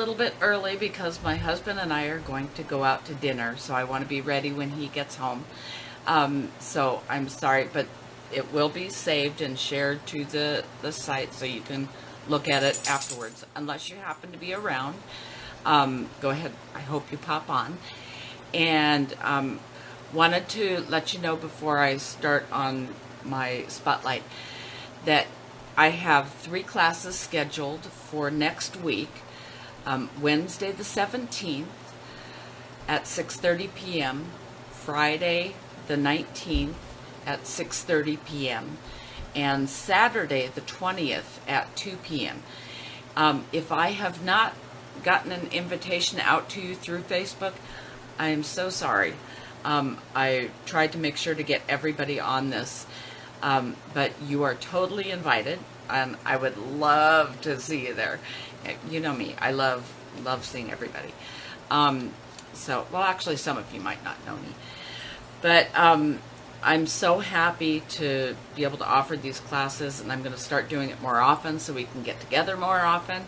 little bit early because my husband and I are going to go out to dinner, so I want to be ready when he gets home. So I'm sorry, but it will be saved and shared to the site so you can look at it afterwards, unless you happen to be around. Go ahead, I hope you pop on. And wanted to let you know before I start on my spotlight that I have 3 classes scheduled for next week. Wednesday the 17th at 6:30 p.m., Friday the 19th at 6:30 p.m., and Saturday the 20th at 2 p.m. If I have not gotten an invitation out to you through Facebook, I am so sorry. I tried to make sure to get everybody on this, but you are totally invited, and I would love to see you there. You know me, I love seeing everybody. So, well, actually, some of you might not know me, but I'm so happy to be able to offer these classes, and I'm going to start doing it more often so we can get together more often.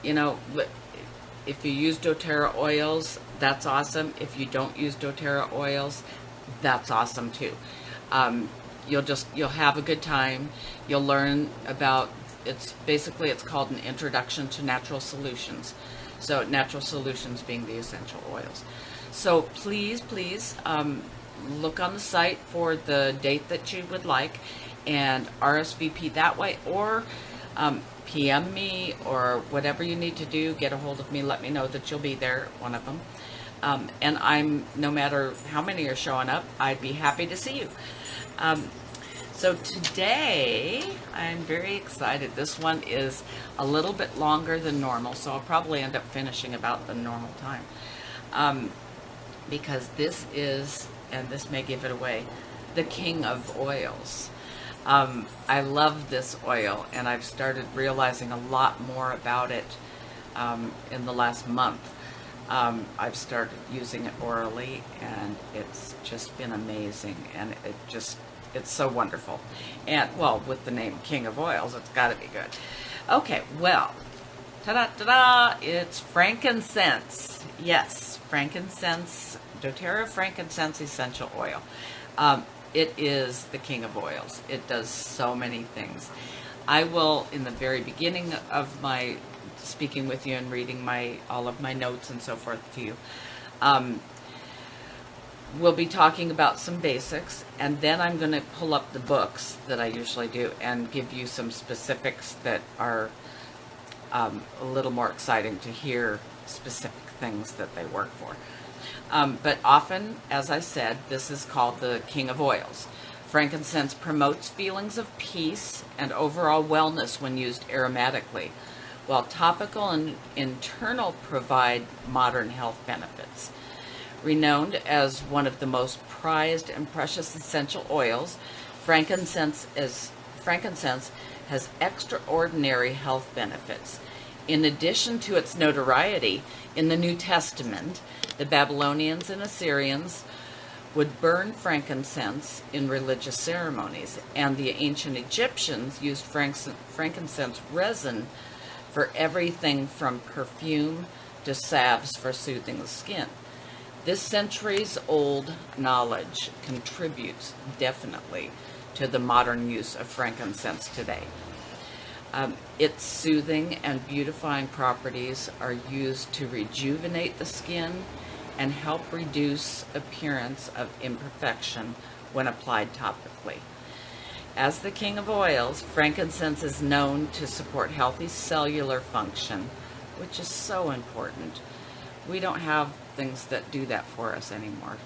You know, if you use doTERRA oils, that's awesome. If you don't use doTERRA oils, that's awesome too. You'll have a good time. You'll learn about, it's called an introduction to natural solutions. So natural solutions being the essential oils. So please look on the site for the date that you would like and RSVP that way, or PM me, or whatever you need to do. Get a hold of me, let me know that you'll be there, one of them. And no matter how many are showing up, I'd be happy to see you. So today, I'm very excited. This one is a little bit longer than normal, so I'll probably end up finishing about the normal time. Because this is, and this may give it away, the king of oils. I love this oil, and I've started realizing a lot more about it in the last month. I've started using it orally, and it's just been amazing, and it's so wonderful. And, well, with the name King of Oils, it's got to be good. Okay, well, ta-da, it's frankincense. Yes, frankincense, doTERRA Frankincense Essential Oil. It is the king of oils. It does so many things. I will, in the very beginning of my speaking with you and reading all of my notes and so forth to you, we'll be talking about some basics, and then I'm going to pull up the books that I usually do and give you some specifics that are a little more exciting to hear specific things that they work for. But often, as I said, this is called the king of oils. Frankincense promotes feelings of peace and overall wellness when used aromatically, while topical and internal provide modern health benefits. Renowned as one of the most prized and precious essential oils, frankincense has extraordinary health benefits. In addition to its notoriety, in the New Testament, the Babylonians and Assyrians would burn frankincense in religious ceremonies, and the ancient Egyptians used frankincense resin for everything from perfume to salves for soothing the skin. This centuries-old knowledge contributes definitely to the modern use of frankincense today. Its soothing and beautifying properties are used to rejuvenate the skin and help reduce appearance of imperfection when applied topically. As the king of oils, frankincense is known to support healthy cellular function, which is so important. We don't have things that do that for us anymore.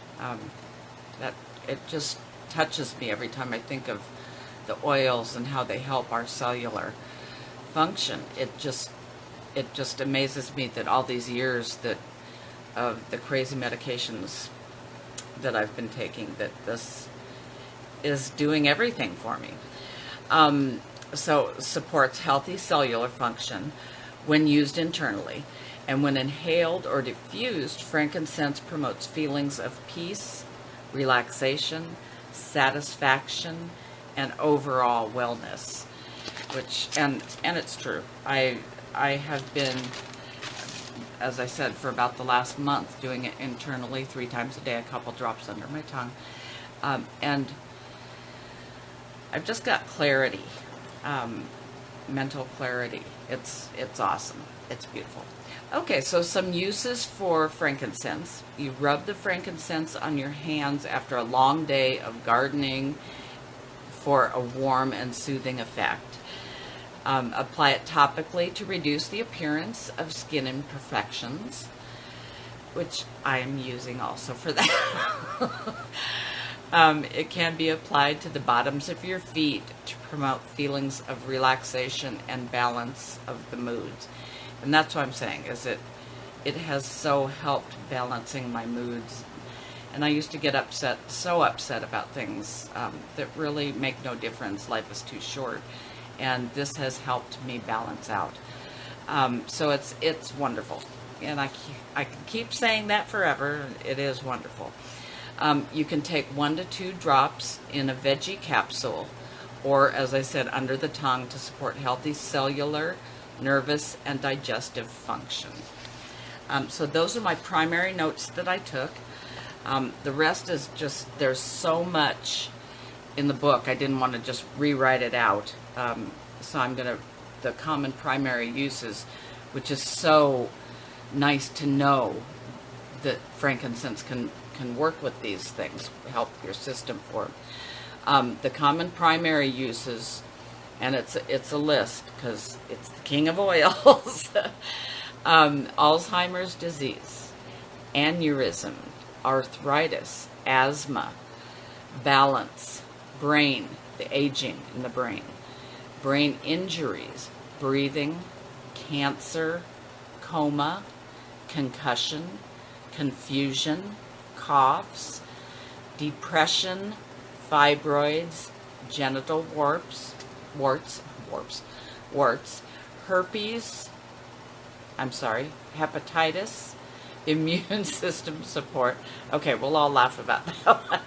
It just touches me every time I think of the oils and how they help our cellular function. It just amazes me that all these years of the crazy medications that I've been taking, that this is doing everything for me. So supports healthy cellular function when used internally, and when inhaled or diffused, frankincense promotes feelings of peace, relaxation, satisfaction, and overall wellness. And it's true. I have been, as I said, for about the last month, doing it internally 3 times a day, a couple drops under my tongue. And I've just got clarity, mental clarity. It's awesome. It's beautiful. Okay, so some uses for frankincense. You rub the frankincense on your hands after a long day of gardening for a warm and soothing effect. Apply it topically to reduce the appearance of skin imperfections, which I am using also for that. It can be applied to the bottoms of your feet to promote feelings of relaxation and balance of the moods. And that's what I'm saying, is it has so helped balancing my moods. And I used to get upset, so upset about things that really make no difference. Life is too short. And this has helped me balance out. So it's wonderful. And I can keep saying that forever. It is wonderful. You can take 1 to 2 drops in a veggie capsule, or, as I said, under the tongue to support healthy cellular, nervous, and digestive function. So those are my primary notes that I took. The rest is just, there's so much in the book, I didn't want to just rewrite it out. So I'm going to, the common primary uses, which is so nice to know that frankincense can work with these things, help your system form. The common primary uses, and it's a list because it's the king of oils. Alzheimer's disease, aneurysm, arthritis, asthma, balance, brain, the aging in the brain injuries, breathing, cancer, coma, concussion, confusion, coughs, depression, fibroids, genital warts, herpes, hepatitis, immune system support. Okay, we'll all laugh about that one.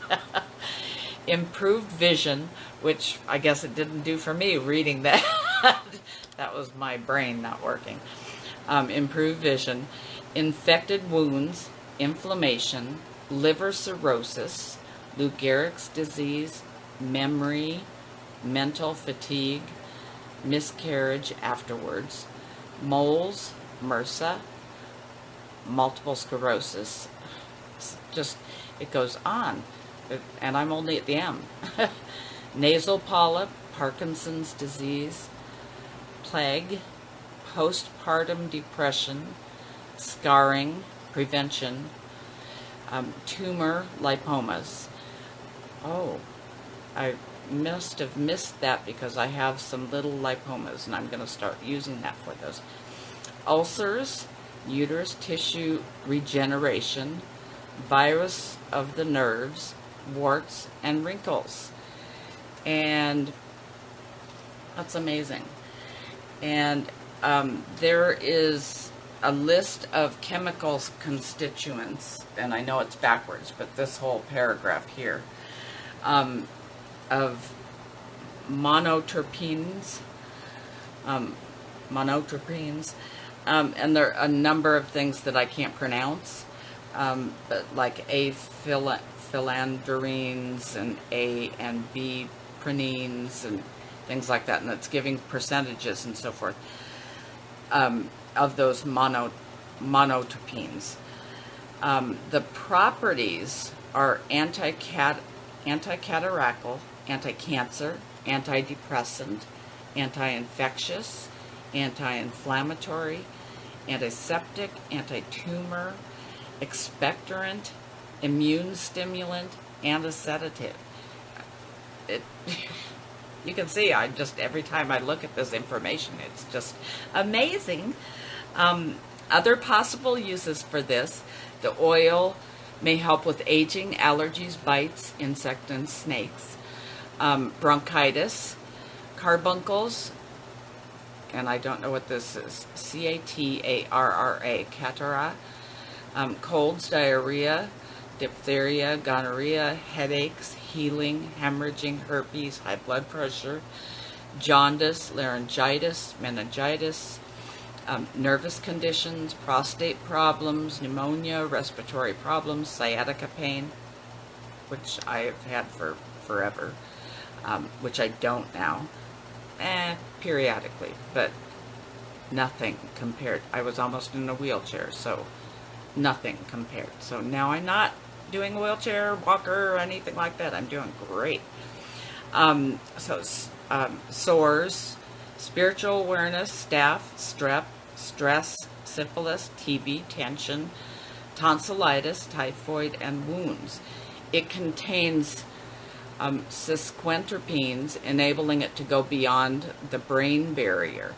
Improved vision, which I guess it didn't do for me reading that. That was my brain not working. Improved vision, infected wounds, inflammation, liver cirrhosis, Lou Gehrig's disease, memory, mental fatigue, miscarriage afterwards, moles, MRSA, multiple sclerosis. It goes on. And I'm only at the M. Nasal polyp, Parkinson's disease, plague, postpartum depression, scarring, prevention, tumor lipomas. Oh, I must have missed that because I have some little lipomas and I'm going to start using that for those. Ulcers, uterus tissue regeneration, virus of the nerves, warts and wrinkles. And that's amazing. And there is a list of chemical constituents, and I know it's backwards, but this whole paragraph here, of monoterpenes, and there are a number of things that I can't pronounce, but like philandrines and A and B prenines and things like that, and it's giving percentages and so forth of those monoterpenes. The properties are anti-cataractal, anti-cancer, antidepressant, anti-infectious, anti-inflammatory, antiseptic, anti-tumor, expectorant, immune stimulant, and a sedative. You can see, every time I look at this information, it's just amazing. Other possible uses for this: the oil may help with aging, allergies, bites, insect and snakes, bronchitis, carbuncles, and I don't know what this is, C-A-T-A-R-R-A, catarrha, colds, diarrhea, diphtheria, gonorrhea, headaches, healing, hemorrhaging, herpes, high blood pressure, jaundice, laryngitis, meningitis, nervous conditions, prostate problems, pneumonia, respiratory problems, sciatica pain, which I have had for forever, which I don't now, periodically, but nothing compared. I was almost in a wheelchair, so nothing compared. So now I'm not doing a wheelchair, walker, or anything like that. I'm doing great. Sores, spiritual awareness, staph, strep, stress, syphilis, TB, tension, tonsillitis, typhoid, and wounds. It contains sesquiterpenes, enabling it to go beyond the brain barrier.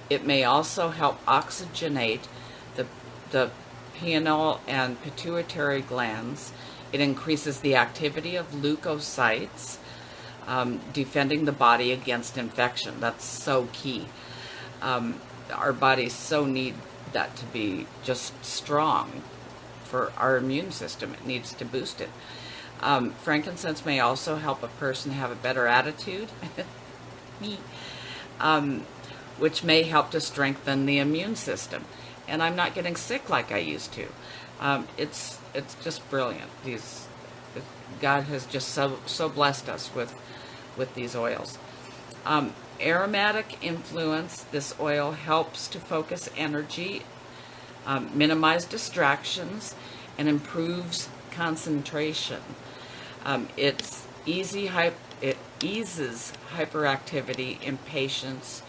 It may also help oxygenate the pineal and pituitary glands. It increases the activity of leukocytes, defending the body against infection. That's so key. Our bodies so need that to be just strong for our immune system. It needs to boost it. Frankincense may also help a person have a better attitude, me, which may help to strengthen the immune system. And I'm not getting sick like I used to. It's just brilliant. God has just so blessed us with these oils. Aromatic influence. This oil helps to focus energy, minimize distractions, and improves concentration. It eases hyperactivity, impatience,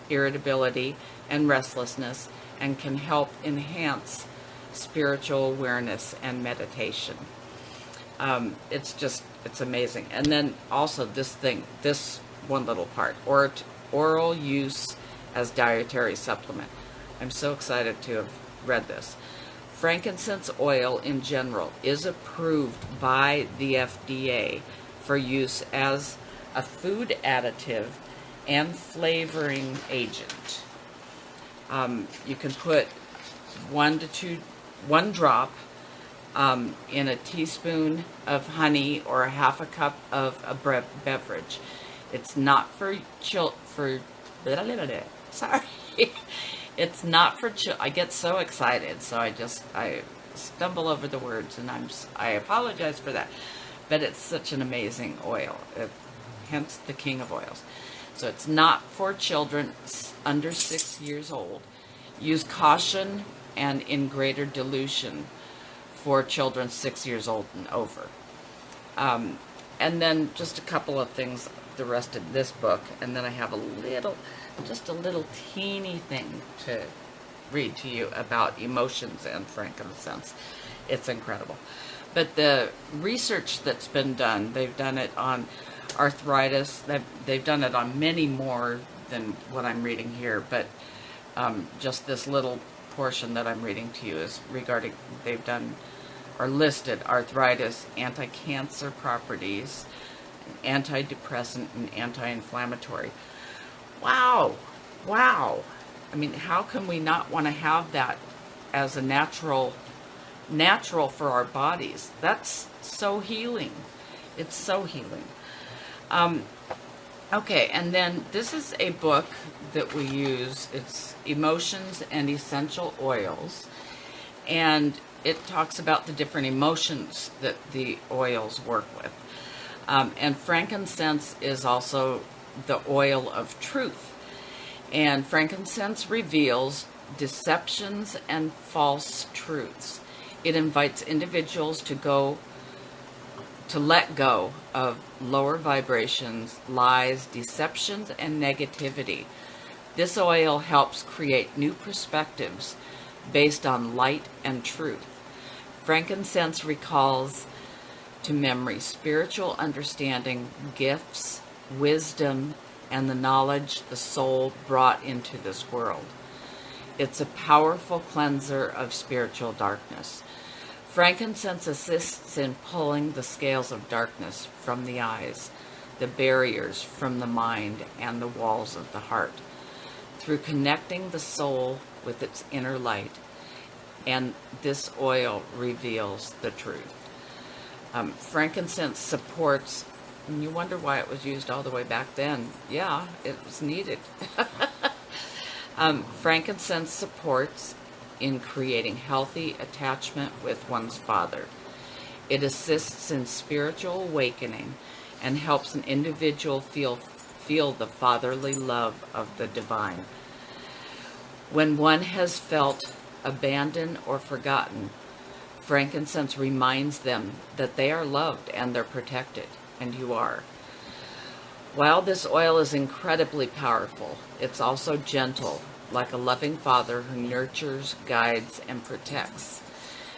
irritability, and restlessness, and can help enhance spiritual awareness and meditation. It's amazing. And then also this one little part, oral use as dietary supplement. I'm so excited to have read this. Frankincense oil in general is approved by the FDA for use as a food additive and flavoring agent. You can put 1 drop in a teaspoon of honey or a half a cup of a beverage. It's not for sorry. It's not for I get so excited, so I stumble over the words, and I apologize for that. But it's such an amazing oil, hence the king of oils. So it's not for children under 6 years old. Use caution and in greater dilution for children 6 years old and over. And then just a couple of things, the rest of this book, and then I have just a little teeny thing to read to you about emotions and frankincense. It's incredible. But the research that's been done, they've done it on arthritis, they've done it on many more than what I'm reading here, but just this little portion that I'm reading to you is regarding, they've done or listed arthritis, anti-cancer properties, antidepressant, and anti-inflammatory. Wow. I mean, how can we not want to have that as a natural for our bodies? That's so healing. It's so healing. Okay, and then this is a book that we use. It's Emotions and Essential Oils, and it talks about the different emotions that the oils work with. And frankincense is also the oil of truth. And frankincense reveals deceptions and false truths. It invites individuals to let go of lower vibrations, lies, deceptions, and negativity. This oil helps create new perspectives based on light and truth. Frankincense recalls to memory spiritual understanding, gifts, wisdom, and the knowledge the soul brought into this world. It's a powerful cleanser of spiritual darkness. Frankincense assists in pulling the scales of darkness from the eyes, the barriers from the mind, and the walls of the heart, through connecting the soul with its inner light. And this oil reveals the truth. Frankincense supports, and you wonder why it was used all the way back then. Yeah, it was needed. Frankincense supports in creating healthy attachment with one's father. It assists in spiritual awakening and helps an individual feel the fatherly love of the divine. When one has felt abandoned or forgotten, frankincense reminds them that they are loved and they're protected, and you are. While this oil is incredibly powerful, it's also gentle, like a loving father who nurtures, guides, and protects.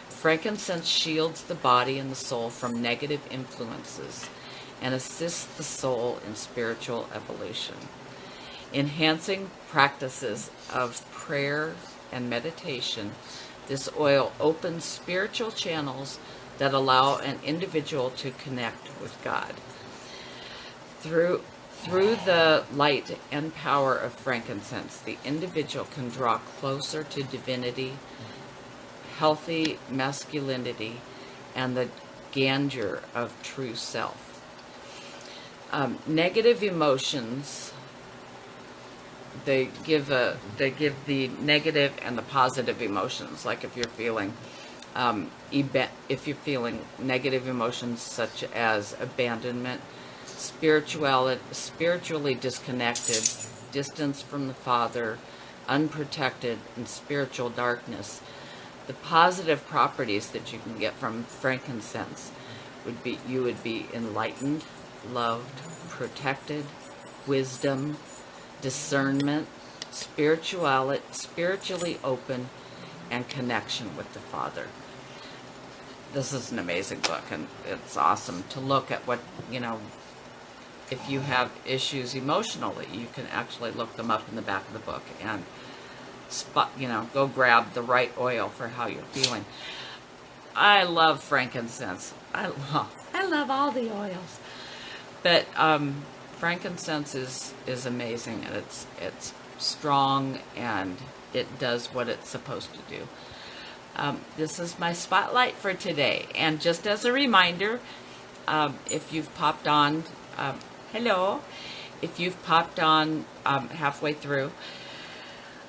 Frankincense shields the body and the soul from negative influences and assists the soul in spiritual evolution. Enhancing practices of prayer and meditation, this oil opens spiritual channels that allow an individual to connect with God. Through the light and power of frankincense, the individual can draw closer to divinity, healthy masculinity, and the grandeur of true self. Negative emotions, they give the negative and the positive emotions. Like if you're feeling negative emotions such as abandonment, spiritually disconnected, distance from the Father, unprotected, and spiritual darkness. The positive properties that you can get from frankincense would be you would be enlightened, loved, protected, wisdom, discernment, spiritually open, and connection with the Father. This is an amazing book, and it's awesome to look at what, if you have issues emotionally, you can actually look them up in the back of the book and go grab the right oil for how you're feeling. I love frankincense. I love all the oils, but frankincense is amazing, and it's strong, and it does what it's supposed to do. This is my spotlight for today, and just as a reminder, if you've popped on, hello, if you've popped on halfway through,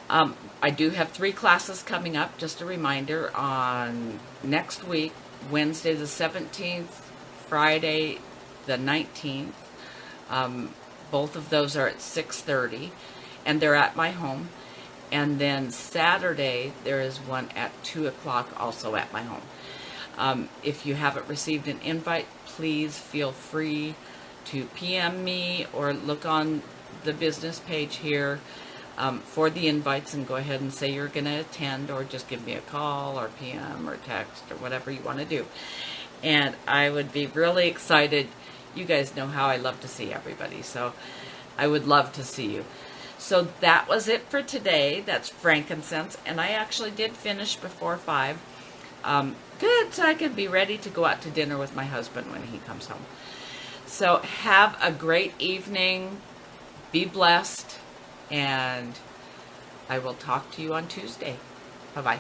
I do have 3 classes coming up. Just a reminder, on next week, Wednesday the 17th, Friday the 19th. Both of those are at 6:30, and they're at my home. And then Saturday, there is one at 2 o'clock, also at my home. If you haven't received an invite, please feel free to PM me or look on the business page here for the invites, and go ahead and say you're going to attend, or just give me a call or PM or text or whatever you want to do. And I would be really excited. You guys know how I love to see everybody, so I would love to see you. So that was it for today. That's frankincense, and I actually did finish before 5. Good, so I can be ready to go out to dinner with my husband when he comes home. So have a great evening. Be blessed, and I will talk to you on Tuesday. Bye-bye.